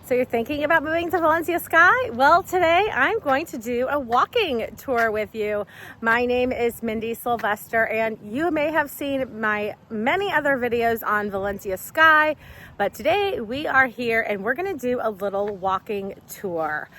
So you're thinking about moving to Valencia Sky? Well, today I'm going to do a walking tour with you. My name is Mindy Sylvester, and you may have seen my many other videos on Valencia Sky, but today we are here and we're going to do a little walking tour.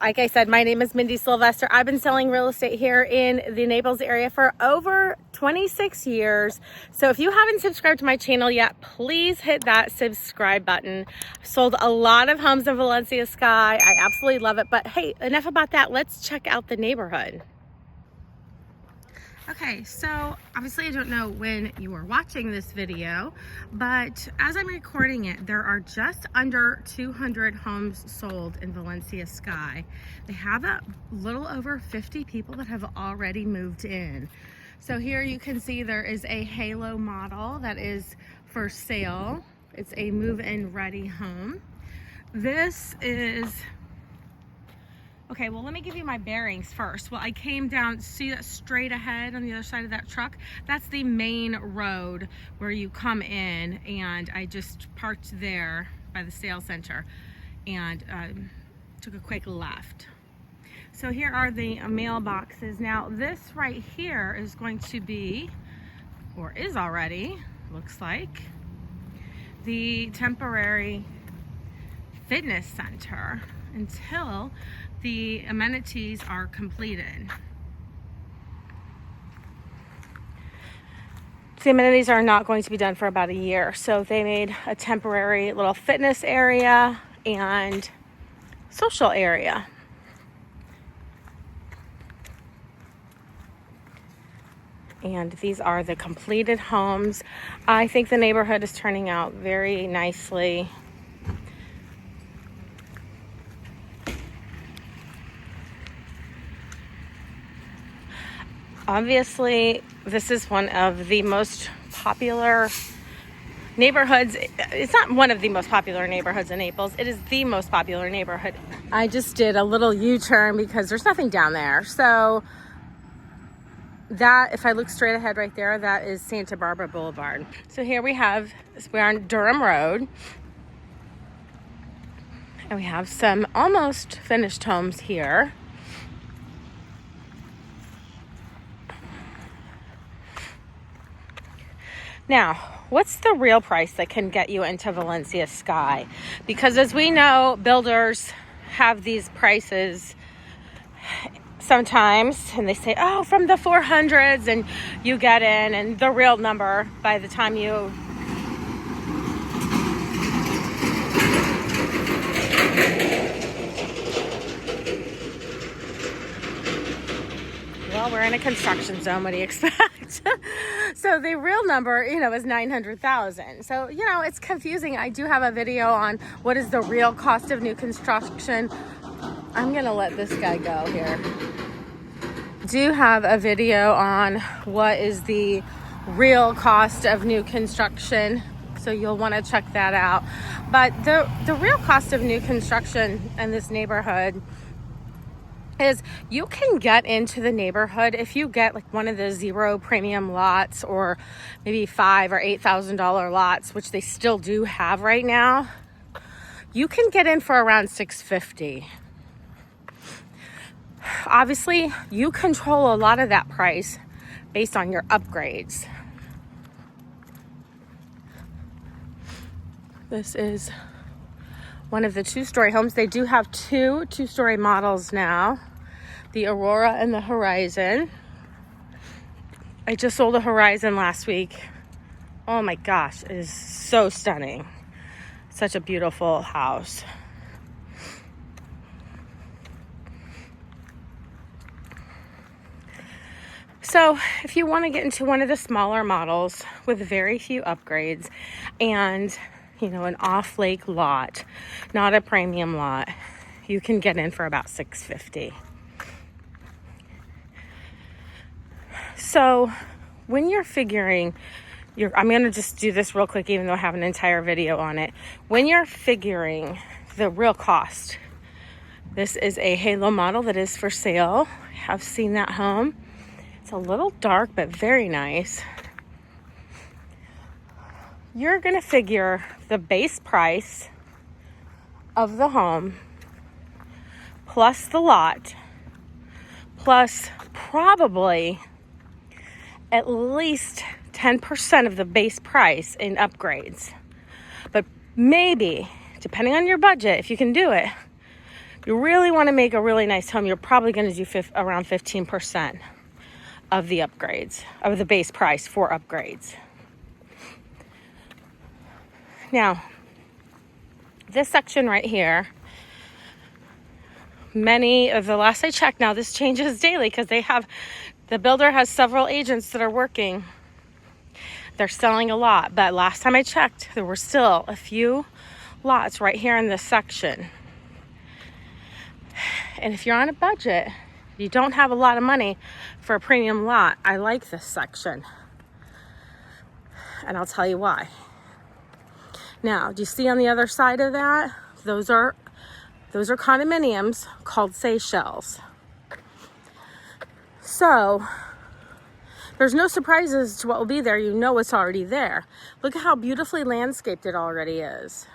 Like I said, my name is Mindy Sylvester. I've been selling real estate here in the Naples area for over 26 years. So if you haven't subscribed to my channel yet, please hit that subscribe button. I've sold a lot of homes in Valencia Sky. I absolutely love it. But hey, enough about that. Let's check out the neighborhood. Okay, so obviously I don't know when you are watching this video, but as I'm recording it, there are just under 200 homes sold in Valencia Sky. They have a little over 50 people that have already moved in. So here you can see there is a Halo model that is for sale. It's a move-in ready home. This is okay, well, let me give you my bearings first. Well, I came down, see that straight ahead on the other side of that truck? That's the main road where you come in, and I just parked there by the sales center and took a quick left. So here are the mailboxes. Now, this right here is going to be, or is already, looks like, the temporary fitness center until the amenities are completed. The amenities are not going to be done for about a year, so they made a temporary little fitness area and social area. And these are the completed homes. I think the neighborhood is turning out very nicely. Obviously, this is one of the most popular neighborhoods. It's not one of the most popular neighborhoods in Naples. It is the most popular neighborhood. I just did a little U-turn because there's nothing down there. So that, if I look straight ahead right there, that is Santa Barbara Boulevard. So here we're on Durham Road. And we have some almost finished homes here. Now, what's the real price that can get you into Valencia Sky? Because as we know, builders have these prices sometimes, and they say, oh, from the 400s, and you get in, and the real number by the time you well, we're in a construction zone. What do you expect? So the real number, is 900,000. So, it's confusing. I do have a video on what is the real cost of new construction. I'm going to let this guy go here. Do have a video on what is the real cost of new construction. So you'll want to check that out. But the real cost of new construction in this neighborhood is you can get into the neighborhood if you get like one of the 0 premium lots, or maybe $5,000 or $8,000 lots, which they still do have right now. You can get in for around $650. Obviously, you control a lot of that price based on your upgrades. This is one of the 2-story homes. They do have 2 2-story models now, the Aurora and the Horizon. I just sold a Horizon last week. Oh my gosh, it is so stunning. Such a beautiful house. So if you want to get into one of the smaller models with very few upgrades and an off-lake lot, not a premium lot, you can get in for about $650. So when you're figuring, I'm going to just do this real quick, even though I have an entire video on it. When you're figuring the real cost, this is a Halo model that is for sale. I've seen that home. It's a little dark, but very nice. You're going to figure the base price of the home, plus the lot, plus probably at least 10% of the base price in upgrades. But maybe, depending on your budget, if you can do it, if you really want to make a really nice home, you're probably going to do around 15% of the upgrades, of the base price for upgrades. Now, this section right here, the last I checked, now this changes daily because the builder has several agents that are working. They're selling a lot, but last time I checked, there were still a few lots right here in this section. And if you're on a budget, you don't have a lot of money for a premium lot, I like this section. And I'll tell you why. Now, do you see on the other side of that? Those are condominiums called Seychelles. So there's no surprises to what will be there. You know it's already there. Look at how beautifully landscaped it already is.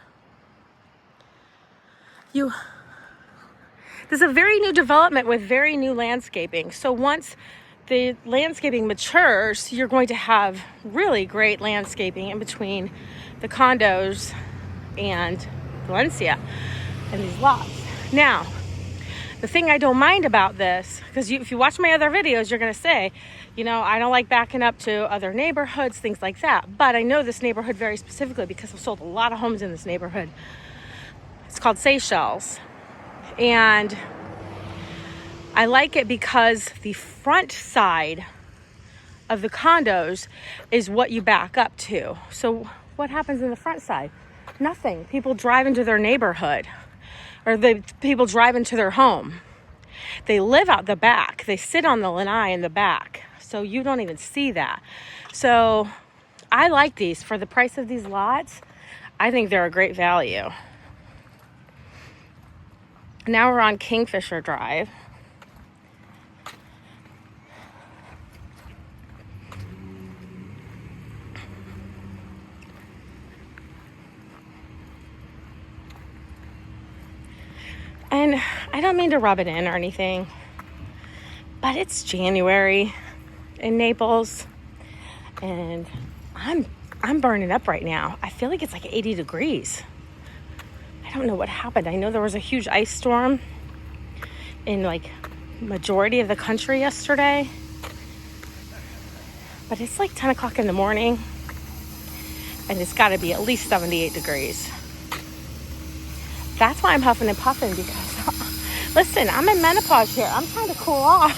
There's a very new development with very new landscaping. So once the landscaping matures, you're going to have really great landscaping in between the condos and Valencia and these lots. Now, the thing I don't mind about this, because if you watch my other videos, you're going to say, I don't like backing up to other neighborhoods, things like that. But I know this neighborhood very specifically because I've sold a lot of homes in this neighborhood. It's called Seychelles. And I like it because the front side of the condos is what you back up to. So what happens in the front side? Nothing. People drive into their neighborhood, or people drive into their home. They live out the back. They sit on the lanai in the back. So you don't even see that. So I like these. For the price of these lots, I think they're a great value. Now we're on Kingfisher Drive. And I don't mean to rub it in or anything, but it's January in Naples, and I'm burning up right now. I feel like it's like 80 degrees. I don't know what happened. I know there was a huge ice storm in like majority of the country yesterday, but it's like 10 o'clock in the morning, and it's got to be at least 78 degrees. That's why I'm huffing and puffing, because, listen, I'm in menopause here. I'm trying to cool off.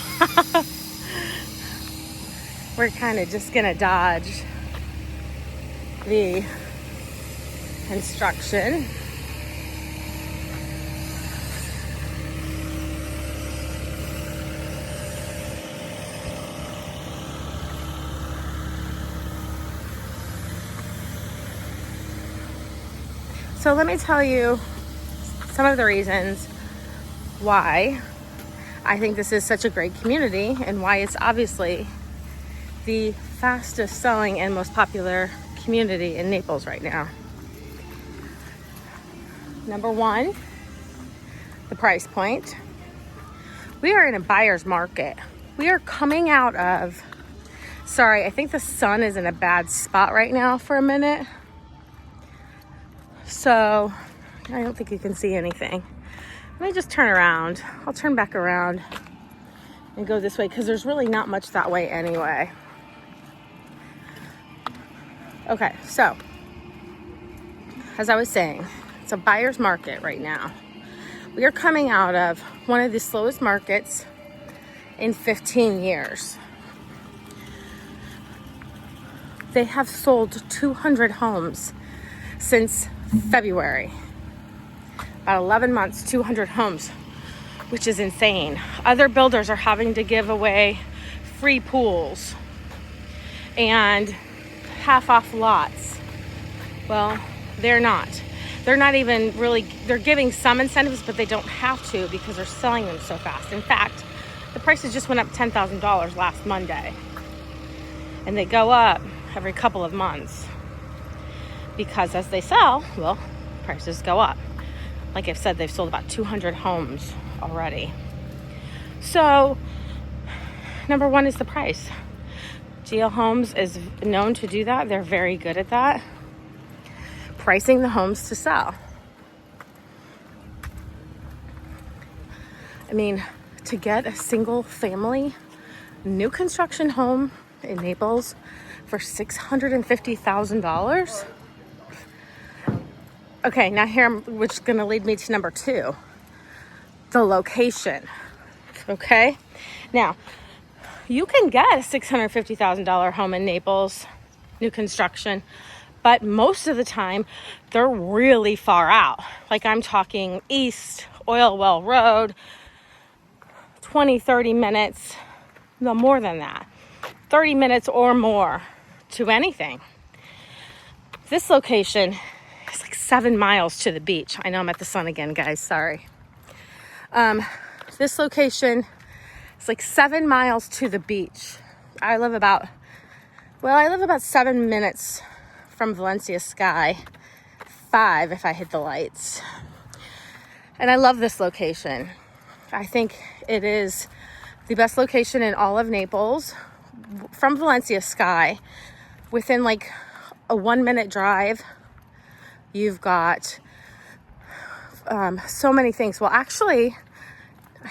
We're kind of just going to dodge the construction. So let me tell you some of the reasons why I think this is such a great community and why it's obviously the fastest selling and most popular community in Naples right now. Number one, the price point. We are in a buyer's market. We are coming out of, I think the sun is in a bad spot right now for a minute. So I don't think you can see anything. Let me just turn around. I'll turn back around and go this way because there's really not much that way anyway. Okay, so as I was saying, it's a buyer's market right now. We are coming out of one of the slowest markets in 15 years. They have sold 200 homes since February. About 11 months, 200 homes, which is insane. Other builders are having to give away free pools and half off lots. Well, they're not. They're not even really, they're giving some incentives, but they don't have to because they're selling them so fast. In fact, the prices just went up $10,000 last Monday. And they go up every couple of months because as they sell, well, prices go up. Like I've said, they've sold about 200 homes already. So, number one is the price. GL Homes is known to do that. They're very good at that. Pricing the homes to sell. I mean, to get a single family new construction home in Naples for $650,000. Okay, now here, which is going to lead me to number two, the location. Okay, now you can get a $650,000 home in Naples, new construction, but most of the time they're really far out. Like I'm talking east, Oil Well Road, 20, 30 minutes, no more than that, 30 minutes or more to anything. This location is like 7 miles to the beach. I know I'm at the sun again, guys, sorry. This location is like 7 miles to the beach. I live about 7 minutes from Valencia Sky, 5 if I hit the lights. And I love this location. I think it is the best location in all of Naples. From Valencia Sky, within like a 1-minute drive, you've got so many things. Well, actually,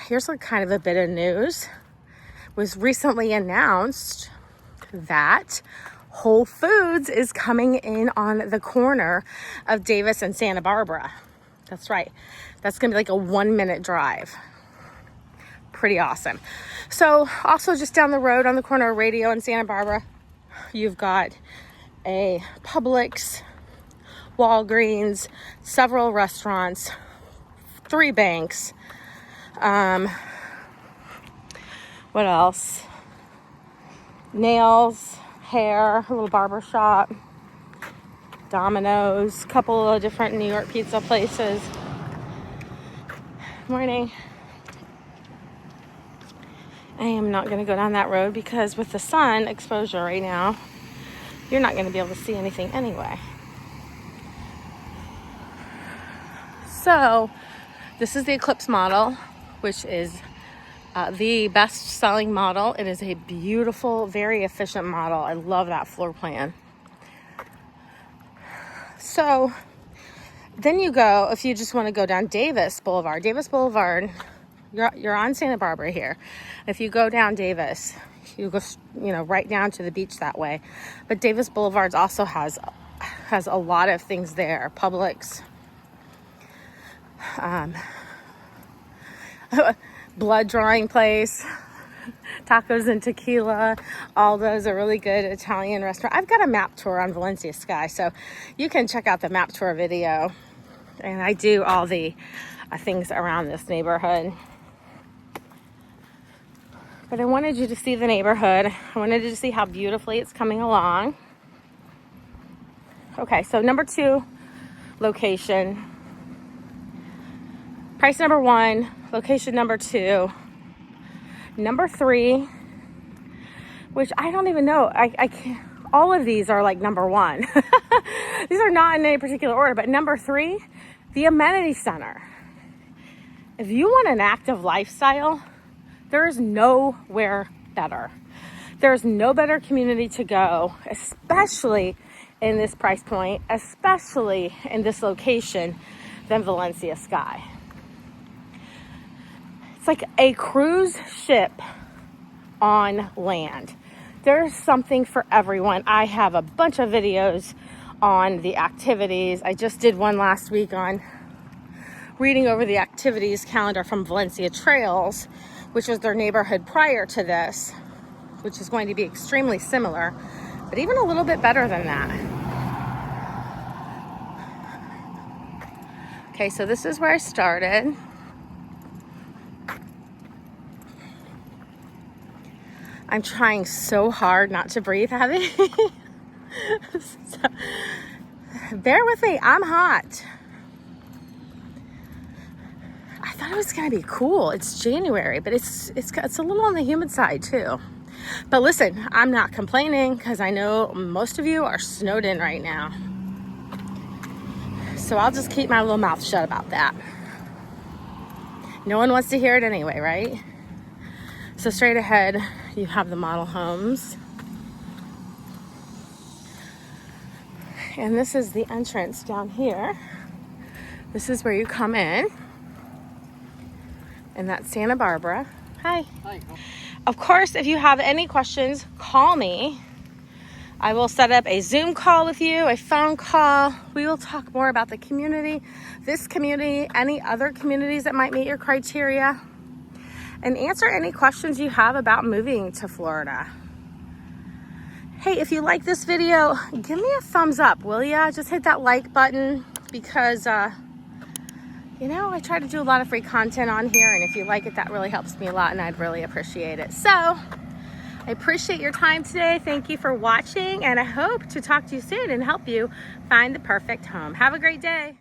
here's like kind of a bit of news. It was recently announced that Whole Foods is coming in on the corner of Davis and Santa Barbara. That's right. That's going to be like a 1-minute drive. Pretty awesome. So also just down the road on the corner of Radio and Santa Barbara, you've got a Publix, Walgreens, several restaurants, 3 banks. What else? Nails, hair, a little barber shop, Domino's, couple of different New York pizza places. Morning. I am not going to go down that road because with the sun exposure right now, you're not going to be able to see anything anyway. So this is the Eclipse model, which is the best selling model. It is a beautiful, very efficient model. I love that floor plan. So then you go, if you just want to go down Davis Boulevard, you're on Santa Barbara here. If you go down Davis, you go, right down to the beach that way. But Davis Boulevard also has a lot of things there. Publix, blood drawing place, tacos and tequila. Aldo's a really good Italian restaurant. I've got a map tour on Valencia Sky, so you can check out the map tour video. And I do all the things around this neighborhood. But I wanted you to see the neighborhood. I wanted you to see how beautifully it's coming along. Okay, so number 2, location. Price number 1, location number 2. Number 3, which I don't even know. I can't, all of these are like number 1. These are not in any particular order, but number 3, the amenity center. If you want an active lifestyle, there is nowhere better. There's no better community to go, especially in this price point, especially in this location, than Valencia Sky. It's like a cruise ship on land. There's something for everyone. I have a bunch of videos on the activities. I just did one last week on reading over the activities calendar from Valencia Trails, which was their neighborhood prior to this, which is going to be extremely similar, but even a little bit better than that. Okay, so this is where I started. I'm trying so hard not to breathe heavy. So, bear with me, I'm hot. I thought it was gonna be cool. It's January, but it's a little on the humid side too. But listen, I'm not complaining because I know most of you are snowed in right now. So I'll just keep my little mouth shut about that. No one wants to hear it anyway, right? So straight ahead, you have the model homes. And this is the entrance down here. This is where you come in. And that's Santa Barbara. Hi. Hi. Of course, if you have any questions, call me. I will set up a Zoom call with you, a phone call. We will talk more about the community, this community, any other communities that might meet your criteria, and answer any questions you have about moving to Florida. Hey, if you like this video, give me a thumbs up, will ya? Just hit that like button because, you know, I try to do a lot of free content on here, and if you like it, that really helps me a lot, and I'd really appreciate it. So, I appreciate your time today. Thank you for watching, and I hope to talk to you soon and help you find the perfect home. Have a great day.